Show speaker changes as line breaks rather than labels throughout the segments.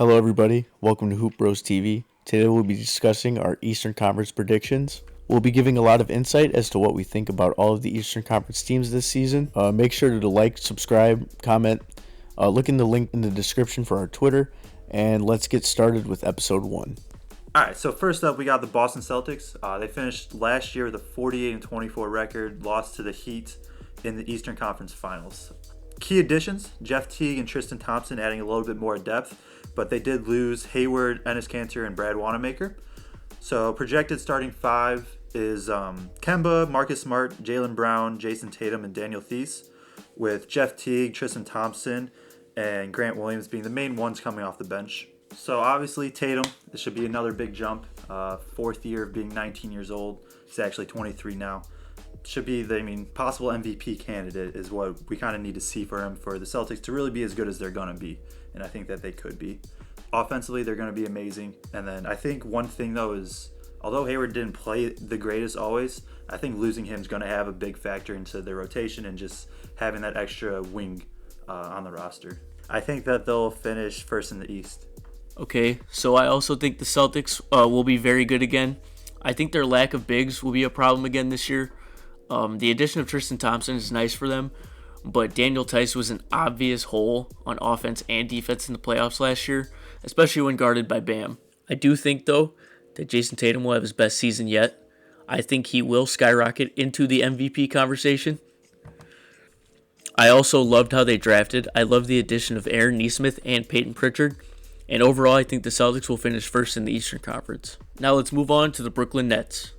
Hello, everybody. Welcome to Hoop Bros TV. Today we'll be discussing our Eastern Conference predictions. We'll be giving a lot of insight as to what we think about all of the Eastern Conference teams this season. Make sure to like, subscribe, comment. Look in the link in the description for our Twitter. And let's get started with episode 1.
All right, so first up, we got the Boston Celtics. They finished last year with a 48-24 record, lost to the Heat in the Eastern Conference Finals. Key additions, Jeff Teague and Tristan Thompson adding a little bit more depth, but they did lose Hayward, Enes Kanter, and Brad Wanamaker. So projected starting five is Kemba, Marcus Smart, Jaylen Brown, Jason Tatum, and Daniel Theis, with Jeff Teague, Tristan Thompson, and Grant Williams being the main ones coming off the bench. So obviously Tatum, this should be another big jump. Fourth year of being 19 years old. He's actually 23 now. Should be the possible MVP candidate is what we kind of need to see for him for the Celtics to really be as good as they're going to be. And I think that they could be. Offensively, they're going to be amazing. And then I think one thing, though, is although Hayward didn't play the greatest always, I think losing him is going to have a big factor into their rotation and just having that extra wing on the roster. I think that they'll finish first in the East.
Okay, so I also think the Celtics will be very good again. I think their lack of bigs will be a problem again this year. The addition of Tristan Thompson is nice for them, but Daniel Theis was an obvious hole on offense and defense in the playoffs last year, especially when guarded by Bam. I do think, though, that Jason Tatum will have his best season yet. I think he will skyrocket into the MVP conversation. I also loved how they drafted. I love the addition of Aaron Nesmith and Peyton Pritchard. And overall, I think the Celtics will finish first in the Eastern Conference. Now let's move on to the Brooklyn Nets.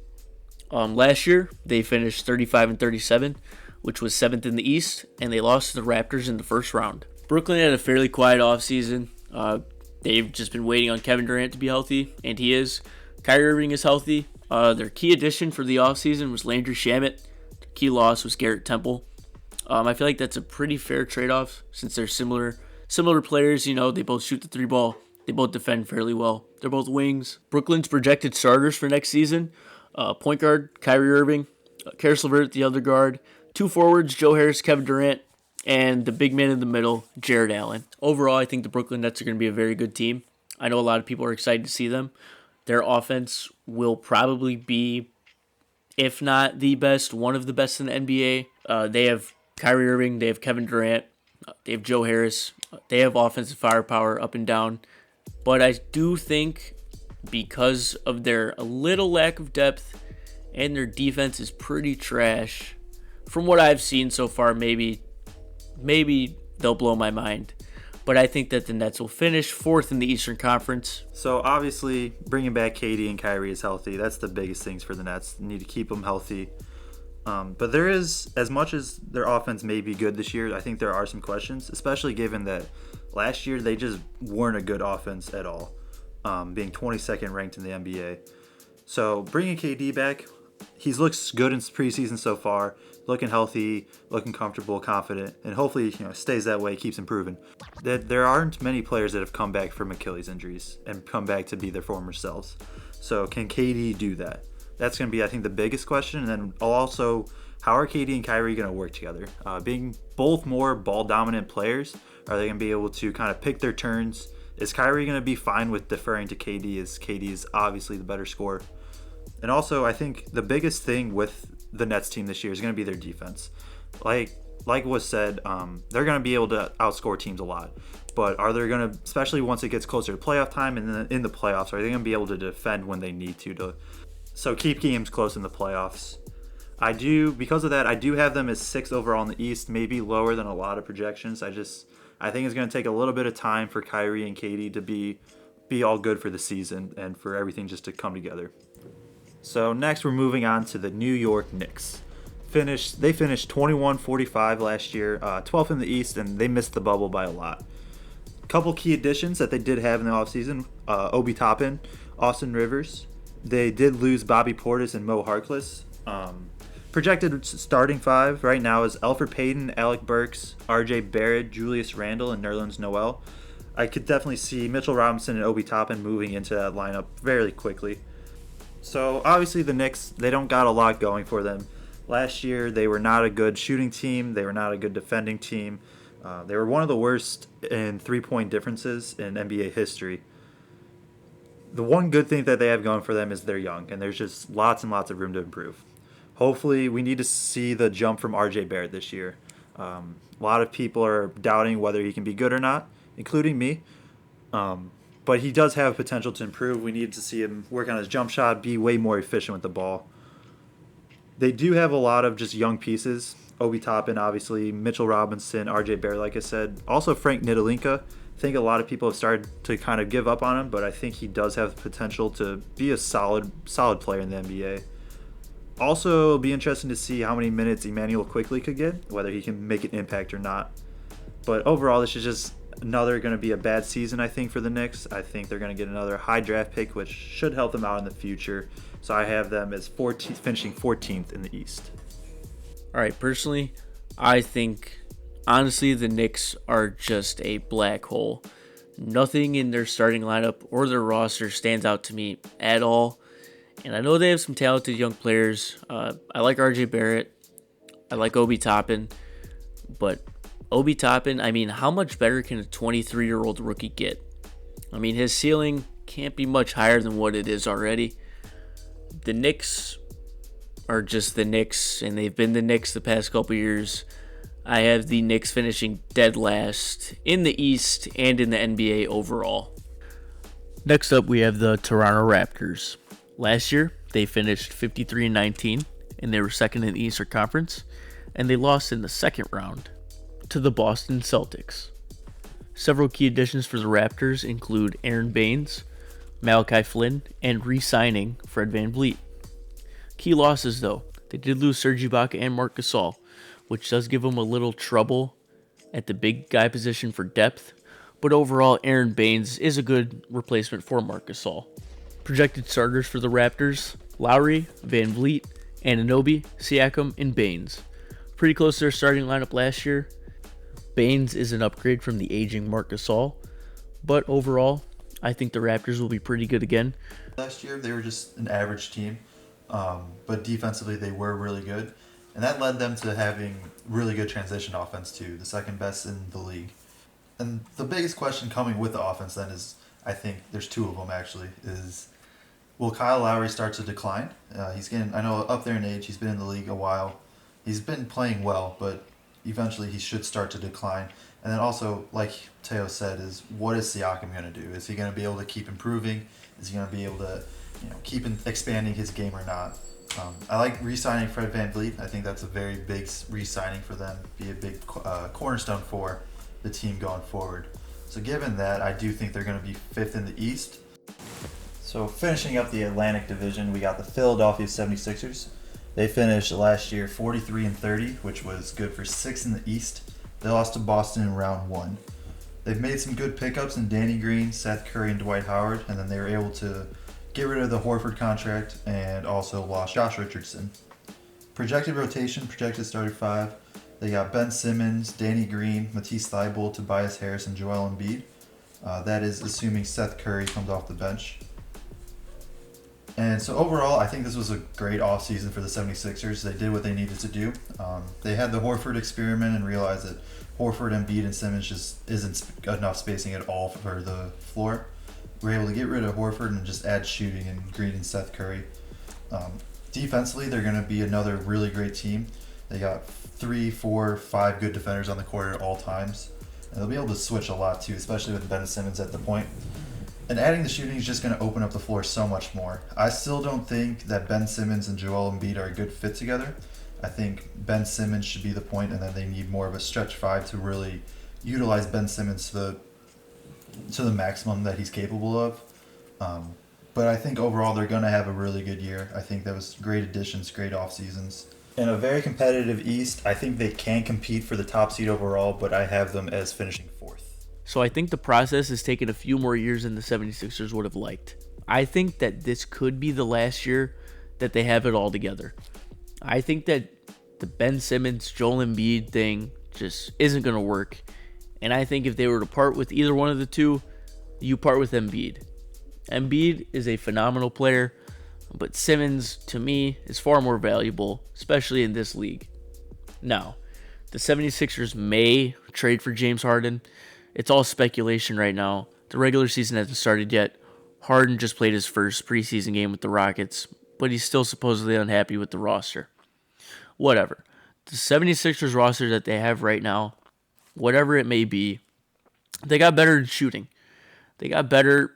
Last year, they finished 35-37, which was 7th in the East, and they lost to the Raptors in the first round. Brooklyn had a fairly quiet offseason. They've just been waiting on Kevin Durant to be healthy, and he is. Kyrie Irving is healthy. Their key addition for the offseason was Landry Shamet. Their key loss was Garrett Temple. I feel like that's a pretty fair trade-off since they're similar players. They both shoot the three ball. They both defend fairly well. They're both wings. Brooklyn's projected starters for next season: point guard Kyrie Irving, Karis LeVert, the other guard, two forwards Joe Harris, Kevin Durant, and the big man in the middle, Jared Allen. Overall, I think the Brooklyn Nets are going to be a very good team. I know a lot of people are excited to see them. Their offense will probably be, if not the best, one of the best in the NBA. They have Kyrie Irving, they have Kevin Durant, they have Joe Harris. They have offensive firepower up and down. But I do think because of their a little lack of depth and their defense is pretty trash, from what I've seen so far, maybe they'll blow my mind. But I think that the Nets will finish fourth in the Eastern Conference.
So obviously, bringing back KD and Kyrie is healthy. That's the biggest things for the Nets. They need to keep them healthy. But there is, as much as their offense may be good this year, I think there are some questions, especially given that last year they just weren't a good offense at all, being 22nd ranked in the NBA. So bringing KD back, he looks good in preseason so far, looking healthy, looking comfortable, confident, and hopefully stays that way, keeps improving. There aren't many players that have come back from Achilles injuries and come back to be their former selves. So can KD do that? That's going to be, I think, the biggest question. And then also, how are KD and Kyrie going to work together? Being both more ball-dominant players, are they going to be able to kind of pick their turns? Is Kyrie going to be fine with deferring to KD, as KD is obviously the better scorer? And also, I think the biggest thing with the Nets team this year is going to be their defense. Like was said, they're going to be able to outscore teams a lot. But are they going to, especially once it gets closer to playoff time and then in the playoffs, are they going to be able to defend when they need to so keep games close in the playoffs? Because of that, I do have them as 6th overall in the East, maybe lower than a lot of projections. I think it's going to take a little bit of time for Kyrie and KD to be all good for the season and for everything just to come together. So next we're moving on to the New York Knicks. They finished 21-45 last year, 12th in the East, and they missed the bubble by a lot. Couple key additions that they did have in the offseason: Obi Toppin, Austin Rivers. They did lose Bobby Portis and Mo Harkless. Projected starting five right now is Elfrid Payton, Alec Burks, RJ Barrett, Julius Randle, and Nerlens Noel. I could definitely see Mitchell Robinson and Obi Toppin moving into that lineup very quickly. So obviously the Knicks, they don't got a lot going for them. Last year they were not a good shooting team. They were not a good defending team. They were one of the worst in 3-point differences in NBA history. The one good thing that they have going for them is they're young, and there's just lots and lots of room to improve. Hopefully, we need to see the jump from RJ Barrett this year. A lot of people are doubting whether he can be good or not, including me. But he does have potential to improve. We need to see him work on his jump shot, be way more efficient with the ball. They do have a lot of just young pieces. Obi Toppin, obviously, Mitchell Robinson, RJ Barrett, like I said. Also Frank Nidolinka. I think a lot of people have started to kind of give up on him, but I think he does have the potential to be a solid player in the NBA. Also, it'll be interesting to see how many minutes Emmanuel Quickley could get, whether he can make an impact or not. But overall, this is just going to be a bad season, I think, for the Knicks. I think they're going to get another high draft pick, which should help them out in the future. So I have them as finishing 14th in the East.
All right, personally, I think, honestly, the Knicks are just a black hole. Nothing in their starting lineup or their roster stands out to me at all. And I know they have some talented young players. I like RJ Barrett. I like Obi Toppin. But Obi Toppin, I mean, how much better can a 23-year-old rookie get? I mean, his ceiling can't be much higher than what it is already. The Knicks are just the Knicks, and they've been the Knicks the past couple years. I have the Knicks finishing dead last in the East and in the NBA overall. Next up, we have the Toronto Raptors. Last year, they finished 53-19, and they were second in the Eastern Conference, and they lost in the second round to the Boston Celtics. Several key additions for the Raptors include Aaron Baines, Malachi Flynn, and re-signing Fred VanVleet. Key losses, though. They did lose Serge Ibaka and Marc Gasol, which does give them a little trouble at the big guy position for depth, but overall, Aaron Baines is a good replacement for Marc Gasol. Projected starters for the Raptors: Lowry, VanVleet, Anunoby, Siakam, and Baines. Pretty close to their starting lineup last year. Baines is an upgrade from the aging Marc Gasol, but overall, I think the Raptors will be pretty good again.
Last year, they were just an average team, but defensively, they were really good. And that led them to having really good transition offense, too, the second best in the league. And the biggest question coming with the offense then is, I think there's two of them actually, is will Kyle Lowry start to decline? He's getting, I know, up there in age, he's been in the league a while. He's been playing well, but eventually he should start to decline. And then also, like Teo said, is what is Siakam going to do? Is he going to be able to keep improving? Is he going to be able to keep expanding his game or not? I like re-signing Fred VanVleet. I think that's a very big re-signing for them, be a big cornerstone for the team going forward. So given that, I do think they're going to be fifth in the East. So finishing up the Atlantic Division, we got the Philadelphia 76ers. They finished last year 43-30, which was good for sixth in the East. They lost to Boston in round one. They've made some good pickups in Danny Green, Seth Curry, and Dwight Howard, and then they were able to get rid of the Horford contract and also lost Josh Richardson. Projected rotation, projected starting five. They got Ben Simmons, Danny Green, Matisse Thybulle, Tobias Harris, and Joel Embiid. That is assuming Seth Curry comes off the bench. And so overall, I think this was a great offseason for the 76ers. They did what they needed to do. They had the Horford experiment and realized that Horford, Embiid, and Simmons just isn't enough spacing at all for the floor. We're able to get rid of Horford and just add shooting and Green and Seth Curry. Defensively, they're going to be another really great team. They got 3, 4, 5 good defenders on the court at all times. And they'll be able to switch a lot too, especially with Ben Simmons at the point. And adding the shooting is just going to open up the floor so much more. I still don't think that Ben Simmons and Joel Embiid are a good fit together. I think Ben Simmons should be the point, and then they need more of a stretch five to really utilize Ben Simmons to the maximum that he's capable of. But I think overall they're going to have a really good year. I think that was great additions, great off seasons. In a very competitive East, I think they can compete for the top seed overall, but I have them as finishing fourth.
So I think the process has taken a few more years than the 76ers would have liked. I think that this could be the last year that they have it all together. I think that the Ben Simmons, Joel Embiid thing just isn't going to work. And I think if they were to part with either one of the two, you part with Embiid. Embiid is a phenomenal player, but Simmons, to me, is far more valuable, especially in this league. Now, The 76ers may trade for James Harden. It's all speculation right now. The regular season hasn't started yet. Harden just played his first preseason game with the Rockets, but he's still supposedly unhappy with the roster. Whatever. The 76ers roster that they have right now, whatever it may be, they got better in shooting. They got better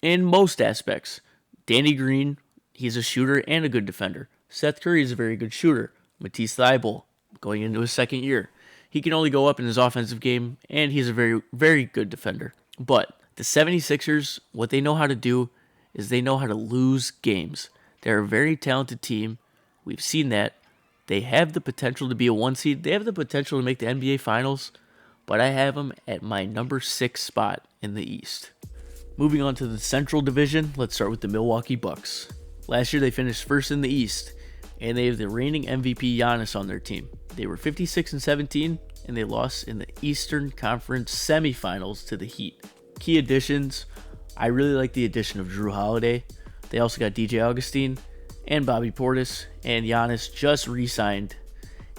in most aspects. Danny Green, he's a shooter and a good defender. Seth Curry is a very good shooter. Matisse Thybulle, going into his second year. He can only go up in his offensive game, and he's a very, very good defender. But the 76ers, what they know how to do is they know how to lose games. They're a very talented team. We've seen that. They have the potential to be a 1 seed. They have the potential to make the NBA Finals, but I have them at my number 6 spot in the East. Moving on to the Central Division, let's start with the Milwaukee Bucks. Last year they finished first in the East, and they have the reigning MVP Giannis on their team. They were 56-17, and they lost in the Eastern Conference semifinals to the Heat. Key additions, I really like the addition of Drew Holiday. They also got DJ Augustine and Bobby Portis, and Giannis just re-signed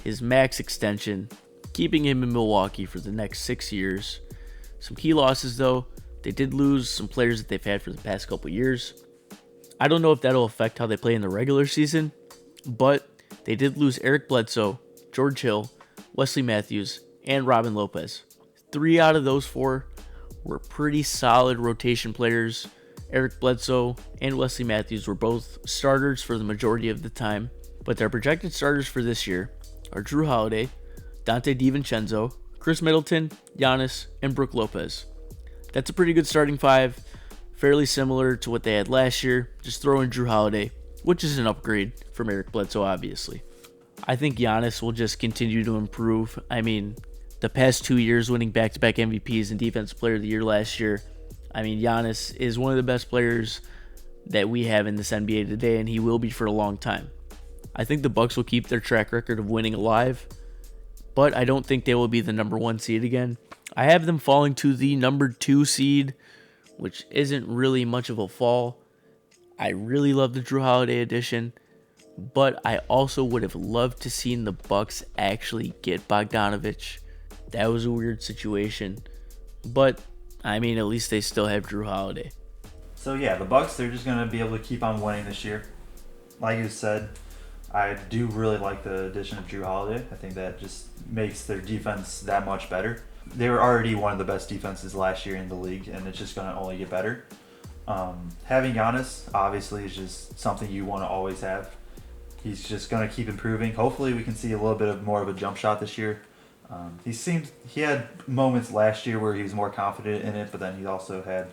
his max extension, keeping him in Milwaukee for the next 6 years. Some key losses though, they did lose some players that they've had for the past couple years. I don't know if that'll affect how they play in the regular season, but they did lose Eric Bledsoe, George Hill, Wesley Matthews, and Robin Lopez. 3 out of those 4 were pretty solid rotation players. Eric Bledsoe and Wesley Matthews were both starters for the majority of the time, but their projected starters for this year are Drew Holiday, Dante DiVincenzo, Chris Middleton, Giannis, and Brook Lopez. That's a pretty good starting 5, fairly similar to what they had last year. Just throw in Drew Holiday, which is an upgrade from Eric Bledsoe, obviously. I think Giannis will just continue to improve. I mean, the past 2 years winning back-to-back MVPs and Defensive Player of the Year last year, I mean, Giannis is one of the best players that we have in this NBA today, and he will be for a long time. I think the Bucks will keep their track record of winning alive, but I don't think they will be the number 1 seed again. I have them falling to the number 2 seed, which isn't really much of a fall. I really love the Drew Holiday addition, but I also would have loved to seen the Bucks actually get Bogdanovich. That was a weird situation, but I mean, at least they still have Drew Holiday.
So yeah, the Bucks, they're just gonna be able to keep on winning this year. Like you said, I do really like the addition of Drew Holiday. I think that just makes their defense that much better. They were already one of the best defenses last year in the league, and it's just gonna only get better. Having Giannis obviously is just something you want to always have. He's just gonna keep improving. Hopefully, we can see a little bit of more of a jump shot this year. He had moments last year where he was more confident in it, but then he also had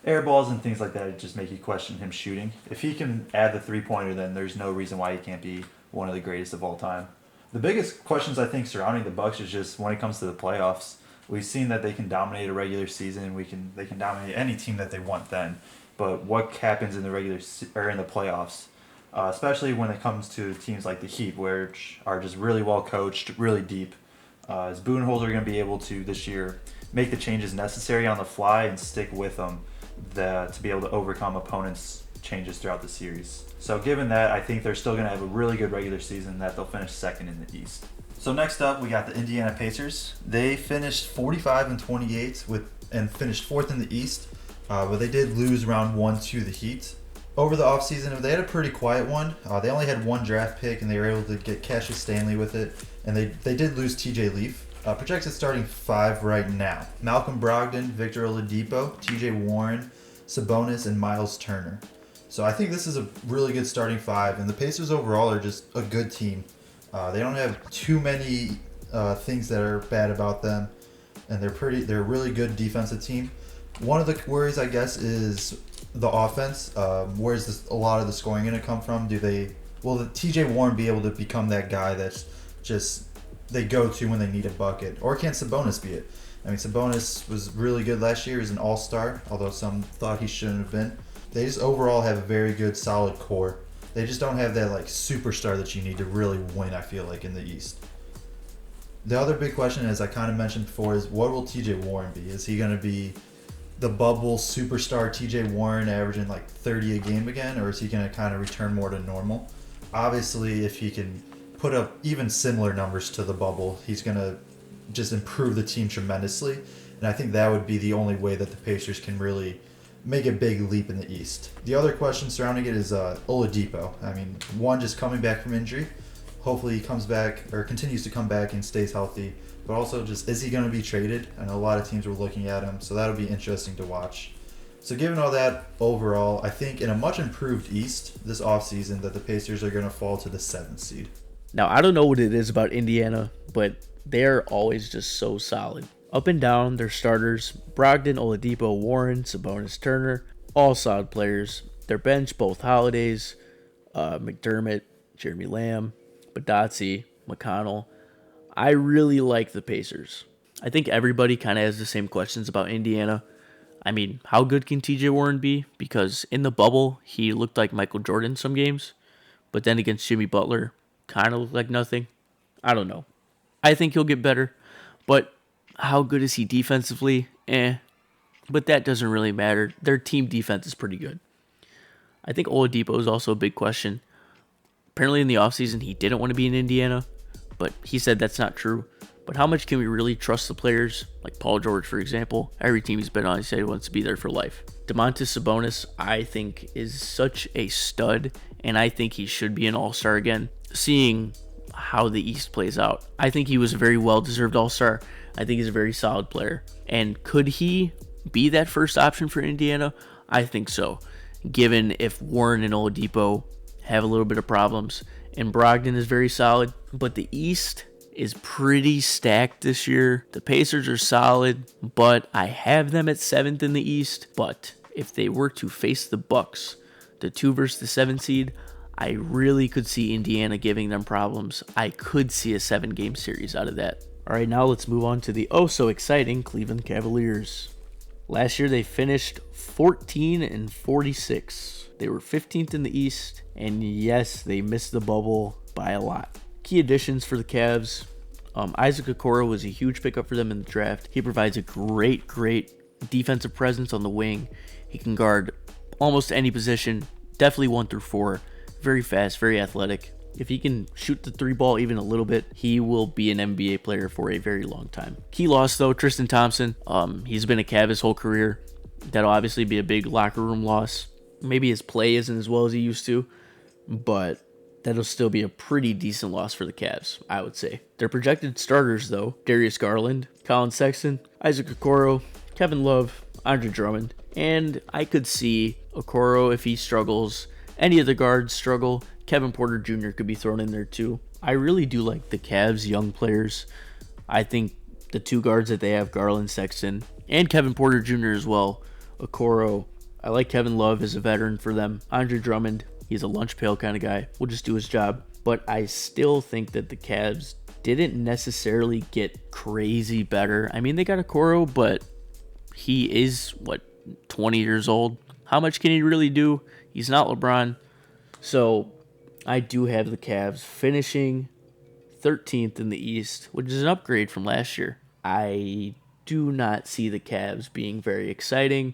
air balls and things like that. It just make you question him shooting. If he can add the 3-pointer, then there's no reason why he can't be one of the greatest of all time. The biggest questions I think surrounding the Bucks is just when it comes to the playoffs. We've seen that they can dominate a regular season. They can dominate any team that they want then. But what happens in the in the playoffs, especially when it comes to teams like the Heat, which are just really well coached, really deep. Is Budenholzer going to be able to this year make the changes necessary on the fly and stick with them to be able to overcome opponents' changes throughout the series? So given that, I think they're still going to have a really good regular season that they'll finish second in the East. So next up, we got the Indiana Pacers. They finished 45-28 and finished 4th in the East, but they did lose round 1 to the Heat. Over the offseason, they had a pretty quiet one. They only had 1 draft pick, and they were able to get Cassius Stanley with it. And they did lose TJ Leaf. Projected starting 5 right now: Malcolm Brogdon, Victor Oladipo, TJ Warren, Sabonis, and Miles Turner. So I think this is a really good starting 5, and the Pacers overall are just a good team. They don't have too many things that are bad about them, and they're a really good defensive team. One of the worries, I guess, is the offense. Where's a lot of the scoring going to come from? Will the TJ Warren be able to become that guy that's just they go to when they need a bucket? Or can Sabonis be it? I mean, Sabonis was really good last year as an all-star, although some thought he shouldn't have been. They just overall have a very good, solid core. They just don't have that superstar that you need to really win, I feel like, in the East. The other big question, as I kind of mentioned before, is what will TJ Warren be? Is he going to be the bubble superstar TJ Warren averaging 30 a game again, or is he going to kind of return more to normal? Obviously, if he can put up even similar numbers to the bubble. He's going to just improve the team tremendously. And I think that would be the only way that the Pacers can really make a big leap in the East. The other question surrounding it is Oladipo. I mean, one, just coming back from injury. Hopefully he comes back or continues to come back and stays healthy. But also just, is he going to be traded? I know a lot of teams were looking at him, so that'll be interesting to watch. So given all that, overall, I think in a much improved East this offseason that the Pacers are going to fall to the 7th seed.
Now, I don't know what it is about Indiana, but they're always just so solid. Up and down, their starters, Brogdon, Oladipo, Warren, Sabonis, Turner, all solid players. Their bench, both Holidays, McDermott, Jeremy Lamb, Badazzi, McConnell. I really like the Pacers. I think everybody kind of has the same questions about Indiana. I mean, how good can TJ Warren be? Because in the bubble, he looked like Michael Jordan some games. But then against Jimmy Butler, kind of looked like nothing. I don't know. I think he'll get better. But how good is he defensively? But that doesn't really matter. Their team defense is pretty good. I think Oladipo is also a big question. Apparently in the offseason, he didn't want to be in Indiana. But he said that's not true. But how much can we really trust the players? Like Paul George, for example. Every team he's been on, he said he wants to be there for life. Domantas Sabonis, I think, is such a stud. And I think he should be an all-star again. Seeing how the East plays out. I think he was a very well-deserved all-star. I think he's a very solid player. And could he be that first option for Indiana? I think so. Given if Warren and Oladipo have a little bit of problems. And Brogdon is very solid. But the East is pretty stacked this year. The Pacers are solid, but I have them at 7th in the East. But if they were to face the Bucks, the 2 versus the 7 seed, I really could see Indiana giving them problems. I could see a 7-game series out of that. All right, now let's move on to the oh-so-exciting Cleveland Cavaliers. Last year, they finished 14-46. They were 15th in the East, and yes, they missed the bubble by a lot. Key additions for the Cavs. Isaac Okoro was a huge pickup for them in the draft. He provides a great defensive presence on the wing. He can guard almost any position, definitely 1 through 4. Very fast, very athletic. If he can shoot the 3 ball even a little bit, he will be an NBA player for a very long time. Key loss though, Tristan Thompson. He's been a Cav his whole career. That'll obviously be a big locker room loss. Maybe his play isn't as well as he used to, but that'll still be a pretty decent loss for the Cavs, I would say. Their projected starters, though, Darius Garland, Colin Sexton, Isaac Okoro, Kevin Love, Andre Drummond, and I could see Okoro, if he struggles, any of the guards struggle, Kevin Porter Jr. could be thrown in there too. I really do like the Cavs' young players. I think the 2 guards that they have, Garland, Sexton, and Kevin Porter Jr. as well, Okoro. I like Kevin Love as a veteran for them. Andre Drummond, he's a lunch pail kind of guy. Will just do his job. But I still think that the Cavs didn't necessarily get crazy better. I mean, they got Okoro, but he is, 20 years old? How much can he really do? He's not LeBron. So I do have the Cavs finishing 13th in the East, which is an upgrade from last year. I do not see the Cavs being very exciting,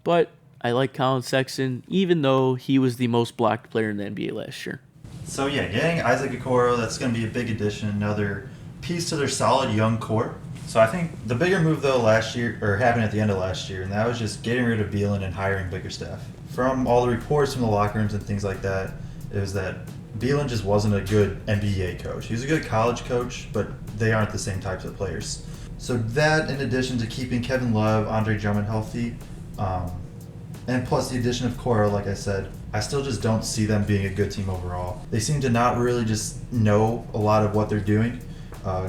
but I like Colin Sexton, even though he was the most blocked player in the NBA last year.
So yeah, getting Isaac Okoro, that's going to be a big addition, another piece to their solid young core. So I think the bigger move though happened at the end of last year, and that was just getting rid of Beelan and hiring Bickerstaff. From all the reports from the locker rooms and things like that, it was that Beelan just wasn't a good NBA coach. He was a good college coach, but they aren't the same types of players. So that, in addition to keeping Kevin Love, Andre Drummond healthy, and plus the addition of Okoro, like I said, I still just don't see them being a good team overall. They seem to not really just know a lot of what they're doing.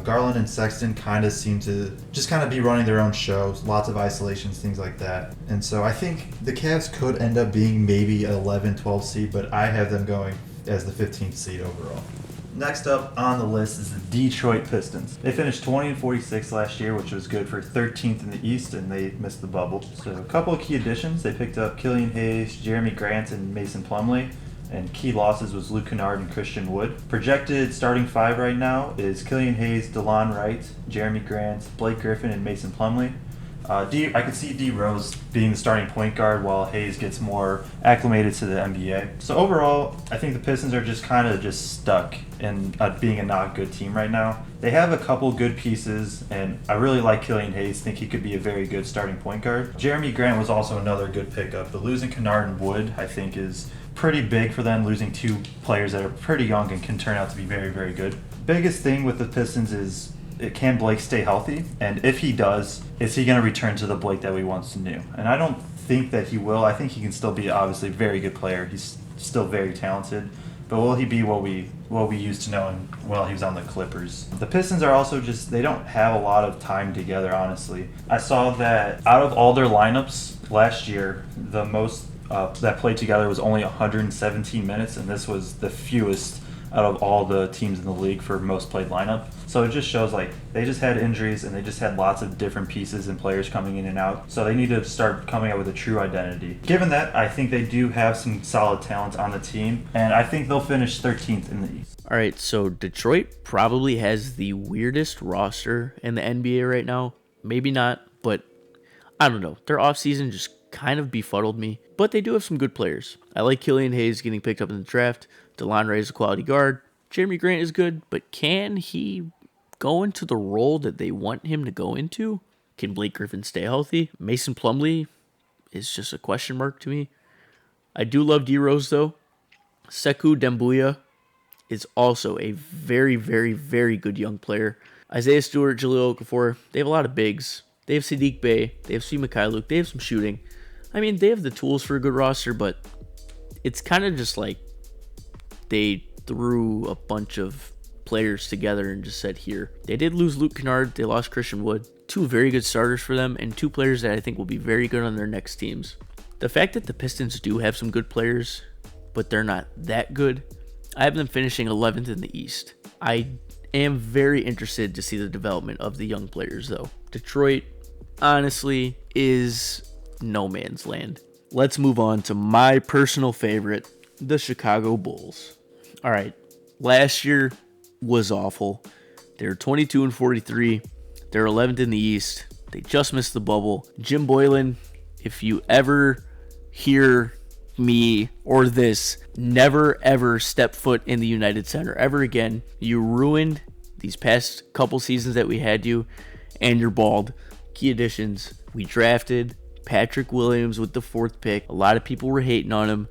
Garland and Sexton kind of seem to just kind of be running their own shows, lots of isolations, things like that. And so I think the Cavs could end up being maybe an 11-12 seed, but I have them going as the 15th seed overall. Next up on the list is the Detroit Pistons. They finished 20-46 last year, which was good for 13th in the East, and they missed the bubble. So a couple of key additions. They picked up Killian Hayes, Jeremy Grant, and Mason Plumlee. And key losses was Luke Kennard and Christian Wood. Projected starting 5 right now is Killian Hayes, DeLon Wright, Jeremy Grant, Blake Griffin, and Mason Plumlee. I could see D Rose being the starting point guard while Hayes gets more acclimated to the NBA. So overall, I think the Pistons are just kind of just stuck in being a not good team right now. They have a couple good pieces, and I really like Killian Hayes. Think he could be a very good starting point guard. Jeremy Grant was also another good pickup. But losing Kennard and Wood, I think, is pretty big for them. Losing two players that are pretty young and can turn out to be very, very good. Biggest thing with the Pistons is, can Blake stay healthy? And if he does, is he going to return to the Blake that we once knew? And I don't think that he will. I think he can still be obviously a very good player. He's still very talented. But will he be what we used to know while he was on the Clippers? The Pistons are also just, they don't have a lot of time together, honestly. I saw that out of all their lineups last year, the most that played together was only 117 minutes, and this was the fewest out of all the teams in the league for most played lineup. So it just shows like they just had injuries and they just had lots of different pieces and players coming in and out. So they need to start coming up with a true identity. Given that, I think they do have some solid talent on the team, and I think they'll finish 13th in the East.
All right, so Detroit probably has the weirdest roster in the NBA right now. Maybe not, but I don't know. Their offseason just kind of befuddled me, but they do have some good players. I like Killian Hayes getting picked up in the draft. DeLon Ray is a quality guard. Jeremy Grant is good, but can he go into the role that they want him to go into? Can Blake Griffin stay healthy? Mason Plumlee is just a question mark to me. I do love D Rose though. Sekou Doumbouya is also a very, very, very good young player. Isaiah Stewart, Jahlil Okafor, they have a lot of bigs. They have Sadiq Bey. They have Svi Mikhailuk. They have some shooting. I mean, they have the tools for a good roster, but it's kind of just like they threw a bunch of players together and just said, here. They did lose Luke Kennard. They lost Christian Wood. Two very good starters for them, and two players that I think will be very good on their next teams. The fact that the Pistons do have some good players, but they're not that good, I have them finishing 11th in the East. I am very interested to see the development of the young players, though. Detroit, honestly, is no man's land. Let's move on to my personal favorite, the Chicago Bulls. All right, last year was awful. They were 22-43. They're 11th in the East. They just missed the bubble. Jim Boylan, if you ever hear me or this, never ever step foot in the United Center ever again. You ruined these past couple seasons that we had you, and you're bald. Key additions: we drafted Patrick Williams with the 4th pick. A lot of people were hating on him,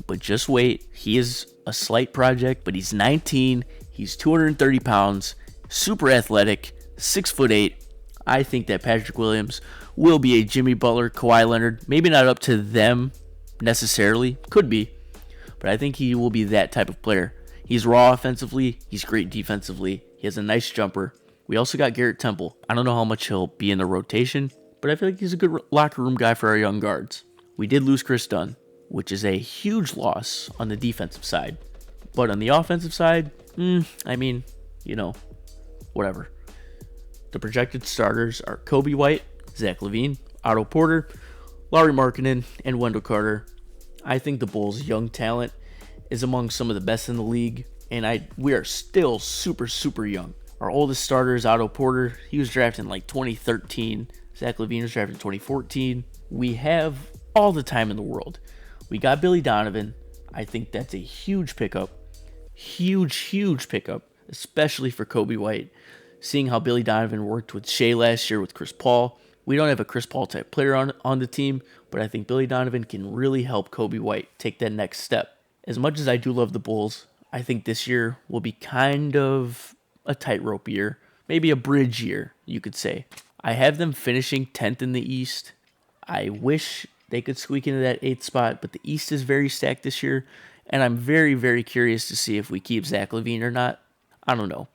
but just wait. He is a slight project, but he's 19. He's 230 pounds, super athletic, 6'8". I think that Patrick Williams will be a Jimmy Butler, Kawhi Leonard. Maybe not up to them necessarily. Could be. But I think he will be that type of player. He's raw offensively. He's great defensively. He has a nice jumper. We also got Garrett Temple. I don't know how much he'll be in the rotation, but I feel like he's a good locker room guy for our young guards. We did lose Chris Dunn, which is a huge loss on the defensive side. But on the offensive side, I mean, whatever. The projected starters are Kobe White, Zach LaVine, Otto Porter, Lauri Markkanen, and Wendell Carter. I think the Bulls' young talent is among some of the best in the league, and we are still super, super young. Our oldest starter is Otto Porter. He was drafted in 2013. Zach LaVine was drafted in 2014. We have all the time in the world. We got Billy Donovan. I think that's a huge pickup. Huge, huge pickup, especially for Kobe White. Seeing how Billy Donovan worked with Shea last year with Chris Paul. We don't have a Chris Paul type player on the team, but I think Billy Donovan can really help Kobe White take that next step. As much as I do love the Bulls, I think this year will be kind of a tightrope year. Maybe a bridge year, you could say. I have them finishing 10th in the East. I wish they could squeak into that 8th spot, but the East is very stacked this year, and I'm very, very curious to see if we keep Zach LaVine or not. I don't know.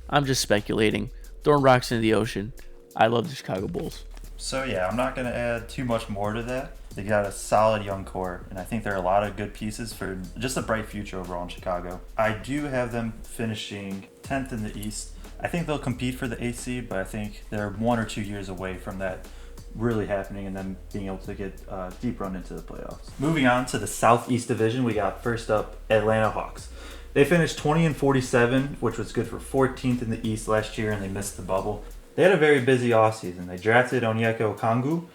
I'm just speculating. Throwing rocks into the ocean. I love the Chicago Bulls.
So yeah, I'm not going to add too much more to that. They got a solid young core, and I think there are a lot of good pieces for just a bright future overall in Chicago. I do have them finishing 10th in the East. I think they'll compete for the 8th seed, but I think they're 1 or 2 years away from that really happening and them being able to get deep run into the playoffs. Moving on to the Southeast Division, we got first up Atlanta Hawks. They finished 20-47, which was good for 14th in the East last year, and they missed the bubble. They had a very busy offseason. They drafted Onyeka Okongwu,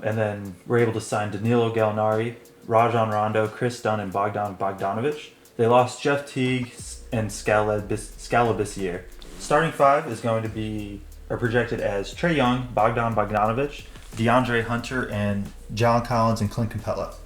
and then were able to sign Danilo Gallinari, Rajon Rondo, Chris Dunn, and Bogdan Bogdanovic. They lost Jeff Teague and Scalabissiere. Starting five is going to be projected as Trae Young, Bogdan Bogdanovic, DeAndre Hunter, and John Collins and Clint Capella.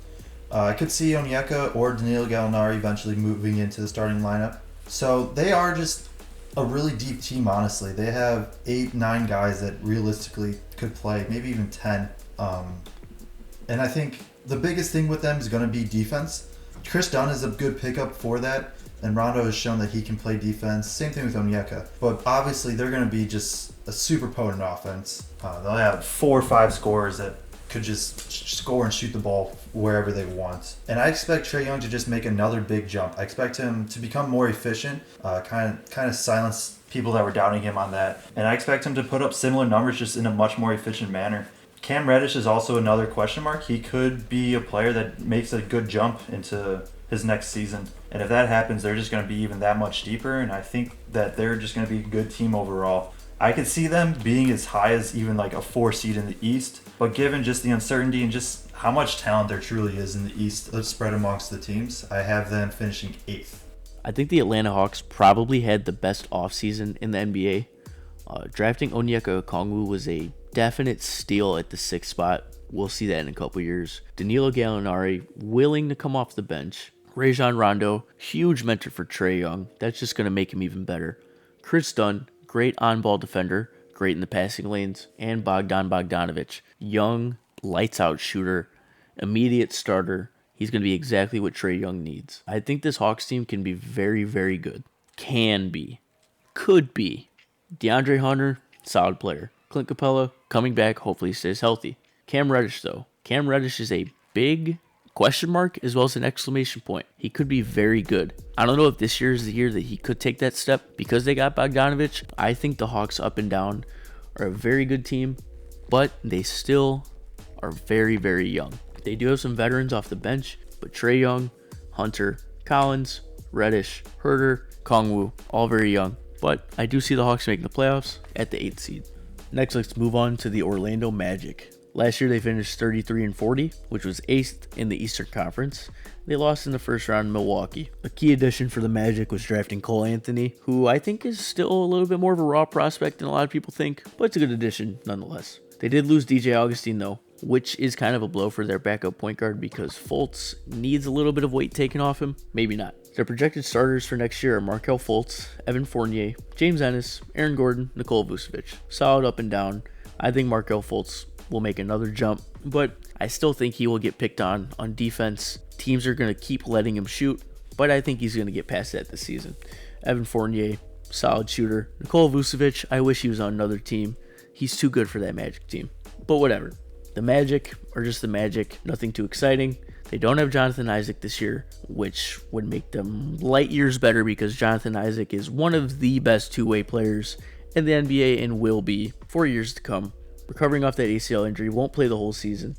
I could see Onyeka or Danilo Gallinari eventually moving into the starting lineup. So they are just a really deep team, honestly. They have 8-9 guys that realistically could play, maybe even 10. And I think the biggest thing with them is going to be defense. Chris Dunn is a good pickup for that, and Rondo has shown that he can play defense. Same thing with Onyeka. But obviously, they're going to be just a super potent offense. They'll have 4 or 5 scorers that could just score and shoot the ball wherever they want. And I expect Trae Young to just make another big jump. I expect him to become more efficient, kind of silence people that were doubting him on that. And I expect him to put up similar numbers just in a much more efficient manner. Cam Reddish is also another question mark. He could be a player that makes a good jump into his next season. And if that happens, they're just going to be even that much deeper. And I think that they're just going to be a good team overall. I could see them being as high as even like a 4 seed in the East. But given just the uncertainty and just how much talent there truly is in the East spread amongst the teams, I have them finishing 8th.
I think the Atlanta Hawks probably had the best offseason in the NBA. Drafting Onyeka Okongwu was a definite steal at the 6th spot. We'll see that in a couple years. Danilo Gallinari willing to come off the bench. Rajon Rondo, huge mentor for Trae Young. That's just going to make him even better. Chris Dunn, great on-ball defender, great in the passing lanes. And Bogdan Bogdanovic, young, lights-out shooter, immediate starter. He's going to be exactly what Trae Young needs. I think this Hawks team can be very, very good. Can be. Could be. DeAndre Hunter, solid player. Clint Capella, coming back, hopefully stays healthy. Cam Reddish, though. Cam Reddish is a big question mark as well as an exclamation point. He could be very good. I don't know if this year is the year that he could take that step because they got Bogdanovic. I think the Hawks up and down are a very good team, but they still are very, very young. They do have some veterans off the bench, but Trae Young, Hunter, Collins, Reddish, Herter, Kongwu, all very young. But I do see the Hawks making the playoffs at the 8th seed. Next, let's move on to the Orlando Magic. Last year, they finished 33-40, which was 8th in the Eastern Conference. They lost in the first round in Milwaukee. A key addition for the Magic was drafting Cole Anthony, who I think is still a little bit more of a raw prospect than a lot of people think, but it's a good addition nonetheless. They did lose DJ Augustine, though, which is kind of a blow for their backup point guard because Fultz needs a little bit of weight taken off him. Maybe not. Their projected starters for next year are Markelle Fultz, Evan Fournier, James Ennis, Aaron Gordon, Nikola Vucevic. Solid up and down. I think Markelle Fultz will make another jump, but I still think he will get picked on defense. Teams are going to keep letting him shoot, but I think he's going to get past that this season. Evan Fournier, solid shooter. Nikola Vucevic, I wish he was on another team. He's too good for that Magic team, but whatever. The Magic are just the Magic, nothing too exciting. They don't have Jonathan Isaac this year, which would make them light years better because Jonathan Isaac is one of the best two-way players in the NBA and will be for years to come. Recovering off that ACL injury, won't play the whole season.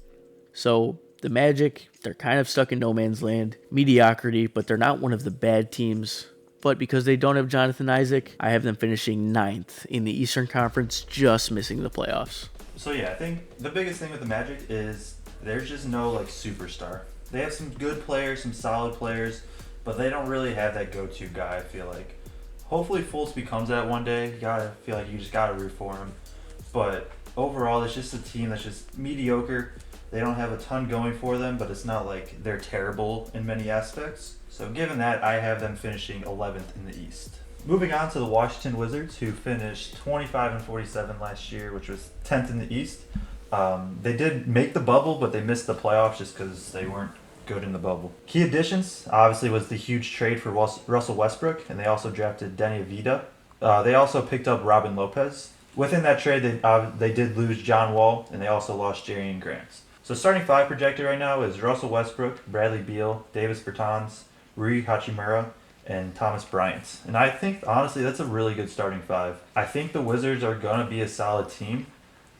So the Magic, they're kind of stuck in no man's land. Mediocrity, but they're not one of the bad teams. But because they don't have Jonathan Isaac, I have them finishing 9th in the Eastern Conference, just missing the playoffs.
So yeah, I think the biggest thing with the Magic is there's just no like superstar. They have some good players, some solid players, but they don't really have that go-to guy, I feel like. Hopefully Fultz becomes that one day. I feel like you just gotta root for him. But overall, it's just a team that's just mediocre. They don't have a ton going for them, but it's not like they're terrible in many aspects. So given that, I have them finishing 11th in the East. Moving on to the Washington Wizards, who finished 25-47 last year, which was 10th in the East. They did make the bubble, but they missed the playoffs just because they weren't good in the bubble. Key additions, obviously, was the huge trade for Russell Westbrook, and they also drafted Denny Avdija. They also picked up Robin Lopez. Within that trade, they did lose John Wall, and they also lost Jerian Grant. So starting five projected right now is Russell Westbrook, Bradley Beal, Davis Bertans, Rui Hachimura, and Thomas Bryant. And I think, honestly, that's a really good starting five. I think the Wizards are going to be a solid team.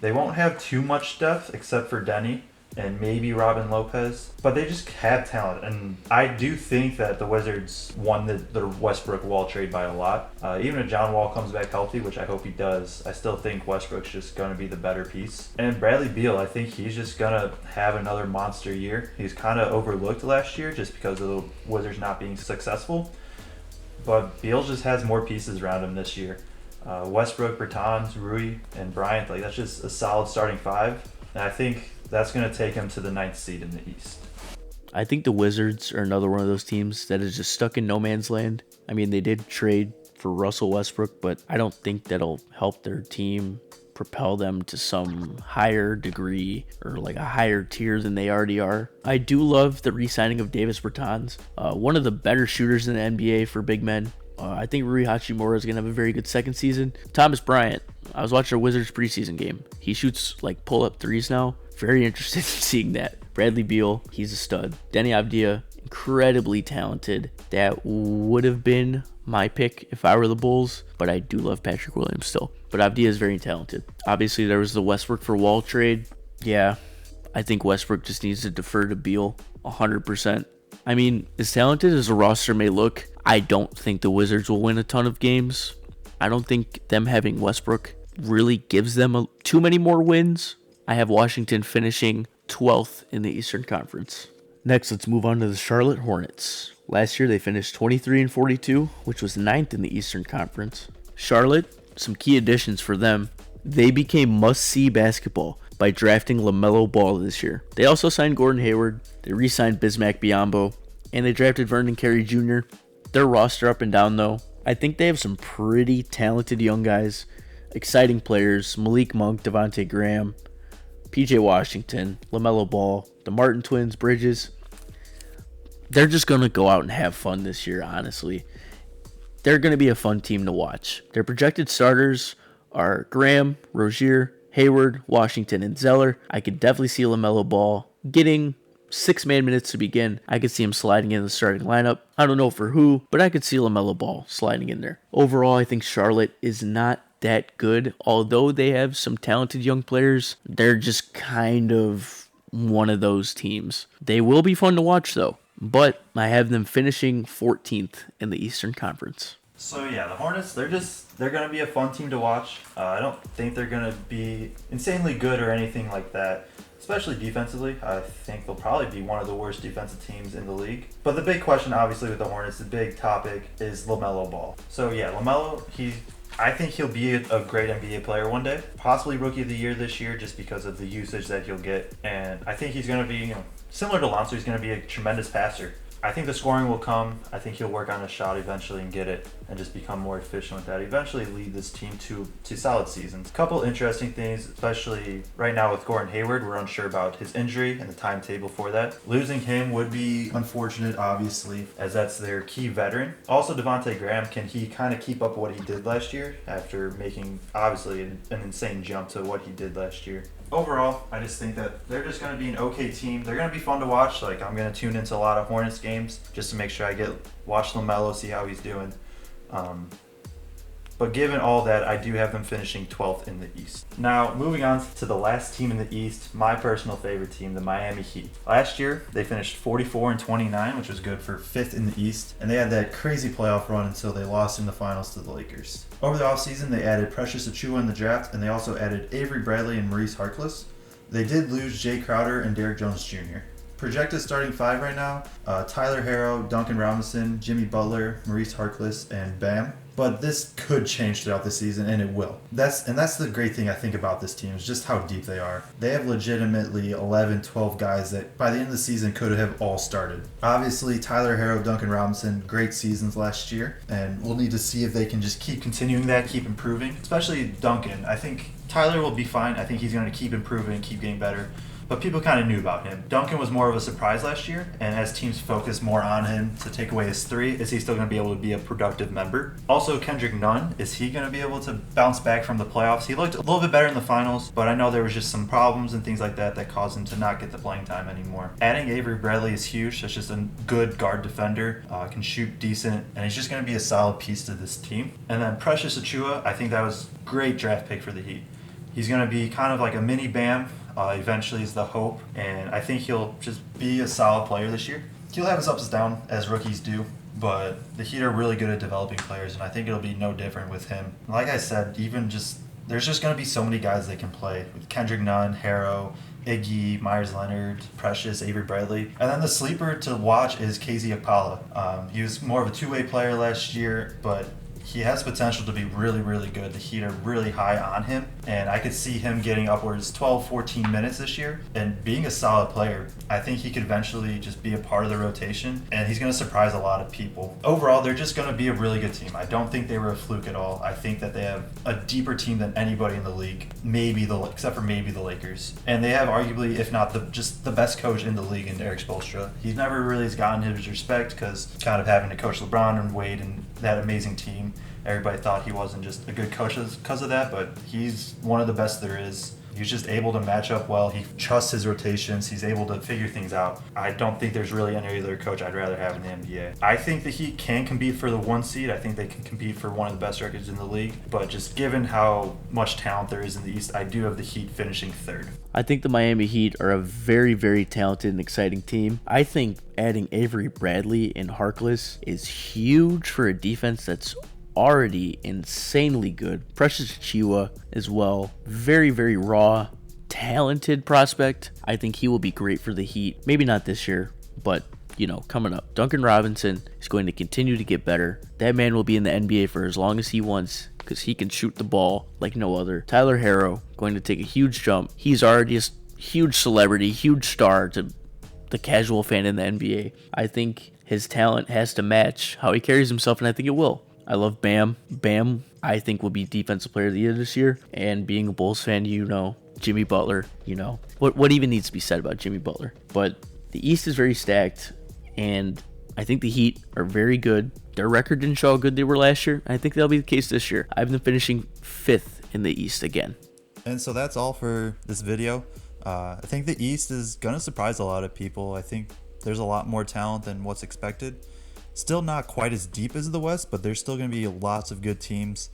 They won't have too much depth except for Denny, and maybe Robin Lopez, but they just have talent. And I do think that the Wizards won the Westbrook Wall trade by a lot. Even if John Wall comes back healthy, which I hope he does, I still think Westbrook's just going to be the better piece. And Bradley Beal, I think he's just going to have another monster year. He's kind of overlooked last year just because of the Wizards not being successful. But Beal just has more pieces around him this year. Westbrook, Bertans, Rui, and Bryant, like that's just a solid starting five. And I think that's going to take him to the 9th seed in the East.
I think the Wizards are another one of those teams that is just stuck in no man's land. I mean, they did trade for Russell Westbrook, but I don't think that'll help their team propel them to some higher degree or like a higher tier than they already are. I do love the re-signing of Davis Bertans, one of the better shooters in the NBA for big men. I think Rui Hachimura is going to have a very good second season. Thomas Bryant, I was watching a Wizards preseason game. He shoots like pull-up threes now. Very interested in seeing that. Bradley Beal, he's a stud. Denny Avdija, incredibly talented. That would have been my pick if I were the Bulls, but I do love Patrick Williams still. But Avdija is very talented. Obviously, there was the Westbrook for Wall trade. Yeah, I think Westbrook just needs to defer to Beal 100%. I mean, as talented as a roster may look, I don't think the Wizards will win a ton of games. I don't think them having Westbrook really gives them too many more wins. I have Washington finishing 12th in the Eastern Conference. Next, let's move on to the Charlotte Hornets. Last year, they finished 23-42, which was 9th in the Eastern Conference. Charlotte, some key additions for them. They became must-see basketball by drafting LaMelo Ball this year. They also signed Gordon Hayward, they re-signed Bismack Biyombo, and they drafted Vernon Carey Jr. Their roster up and down, though, I think they have some pretty talented young guys, exciting players, Malik Monk, Devontae Graham, PJ Washington, LaMelo Ball, the Martin twins, Bridges. They're just going to go out and have fun this year, honestly. They're going to be a fun team to watch. Their projected starters are Graham, Rozier, Hayward, Washington, and Zeller. I could definitely see LaMelo Ball getting 6-man minutes to begin. I could see him sliding in the starting lineup. I don't know for who, but I could see LaMelo Ball sliding in there. Overall, I think Charlotte is not that good. Although they have some talented young players, they're just kind of one of those teams. They will be fun to watch, though. But I have them finishing 14th in the Eastern Conference.
So yeah, the Hornets, they're going to be a fun team to watch. I don't think they're going to be insanely good or anything like that, especially defensively. I think they'll probably be one of the worst defensive teams in the league. But the big question, obviously, with the Hornets, the big topic is LaMelo Ball. So yeah, LaMelo, I think he'll be a great NBA player one day, possibly Rookie of the Year this year just because of the usage that he'll get. And I think he's going to be, similar to Lonzo, he's going to be a tremendous passer. I think the scoring will come. I think he'll work on his shot eventually and get it and just become more efficient with that. Eventually lead this team to solid seasons. A couple interesting things, especially right now with Gordon Hayward. We're unsure about his injury and the timetable for that. Losing him would be unfortunate, obviously, as that's their key veteran. Also, Devontae Graham, can he kind of keep up what he did last year after making, obviously, an insane jump to what he did last year? Overall, I just think that they're just going to be an okay team. They're going to be fun to watch. Like, I'm going to tune into a lot of Hornets games just to make sure I watch LaMelo, see how he's doing. But given all that, I do have them finishing 12th in the East. Now, moving on to the last team in the East, my personal favorite team, the Miami Heat. Last year, they finished 44-29, which was good for 5th in the East. And they had that crazy playoff run until they lost in the finals to the Lakers. Over the offseason, they added Precious Achiuwa in the draft, and they also added Avery Bradley and Maurice Harkless. They did lose Jay Crowder and Derrick Jones Jr. Projected starting five right now, Tyler Harrow, Duncan Robinson, Jimmy Butler, Maurice Harkless, and Bam. But this could change throughout the season, and it will. That's the great thing I think about this team is just how deep they are. They have legitimately 11, 12 guys that by the end of the season could have all started. Obviously, Tyler Harrow, Duncan Robinson, great seasons last year, and we'll need to see if they can just keep continuing that, keep improving. Especially Duncan. I think Tyler will be fine. I think he's going to keep improving, keep getting better. But people kind of knew about him. Duncan was more of a surprise last year, and as teams focus more on him to take away his three, is he still going to be able to be a productive member? Also, Kendrick Nunn, is he going to be able to bounce back from the playoffs? He looked a little bit better in the finals, but I know there was just some problems and things like that caused him to not get the playing time anymore. Adding Avery Bradley is huge. That's just a good guard defender, can shoot decent, and he's just going to be a solid piece to this team. And then Precious Achiuwa, I think that was a great draft pick for the Heat. He's going to be kind of like a mini Bam. Eventually, he's the hope, and I think he'll just be a solid player this year. He'll have his ups and downs, as rookies do, but the Heat are really good at developing players, and I think it'll be no different with him. Like I said, there's just going to be so many guys they can play with Kendrick Nunn, Harrow, Iggy, Myers Leonard, Precious, Avery Bradley. And then the sleeper to watch is KZ Okpala. He was more of a two-way player last year, but he has potential to be really, really good. The Heat are really high on him, and I could see him getting upwards 12, 14 minutes this year and being a solid player. I think he could eventually just be a part of the rotation, and he's going to surprise a lot of people. Overall, they're just going to be a really good team. I don't think they were a fluke at all. I think that they have a deeper team than anybody in the league, except for maybe the Lakers. And they have arguably, if not the best coach in the league in Eric Spoelstra. He's never really gotten his respect because kind of having to coach LeBron and Wade and that amazing team. Everybody thought he wasn't just a good coach because of that, but he's one of the best there is. He's just able to match up well. He trusts his rotations. He's able to figure things out. I don't think there's really any other coach I'd rather have in the NBA. I think the Heat can compete for the 1 seed. I think they can compete for one of the best records in the league. But just given how much talent there is in the East, I do have the Heat finishing third.
I think the Miami Heat are a very, very talented and exciting team. I think adding Avery Bradley and Harkless is huge for a defense that's already insanely good. Precious Achiuwa as well. Very, very raw, talented prospect. I think he will be great for the Heat. Maybe not this year, but coming up. Duncan Robinson is going to continue to get better. That man will be in the NBA for as long as he wants because he can shoot the ball like no other. Tyler Harrow going to take a huge jump. He's already a huge celebrity, huge star to the casual fan in the NBA. I think his talent has to match how he carries himself, and I think it will. I love Bam. Bam, I think, will be Defensive Player of the Year this year. And being a Bulls fan, Jimmy Butler, What even needs to be said about Jimmy Butler? But the East is very stacked, and I think the Heat are very good. Their record didn't show how good they were last year. I think that'll be the case this year. I have them finishing 5th in the East again.
And so that's all for this video. I think the East is going to surprise a lot of people. I think there's a lot more talent than what's expected. Still not quite as deep as the West, but there's still going to be lots of good teams.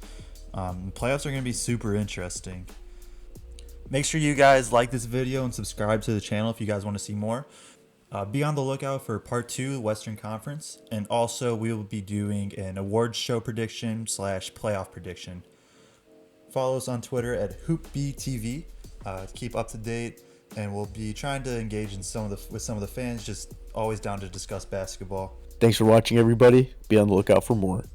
Playoffs are going to be super interesting. Make sure you guys like this video and subscribe to the channel if you guys want to see more. Be on the lookout for part 2, Western Conference. And also we will be doing an awards show prediction / playoff prediction. Follow us on Twitter at HoopBTV to keep up to date. And we'll be trying to engage in with some of the fans, just always down to discuss basketball.
Thanks for watching, everybody. Be on the lookout for more.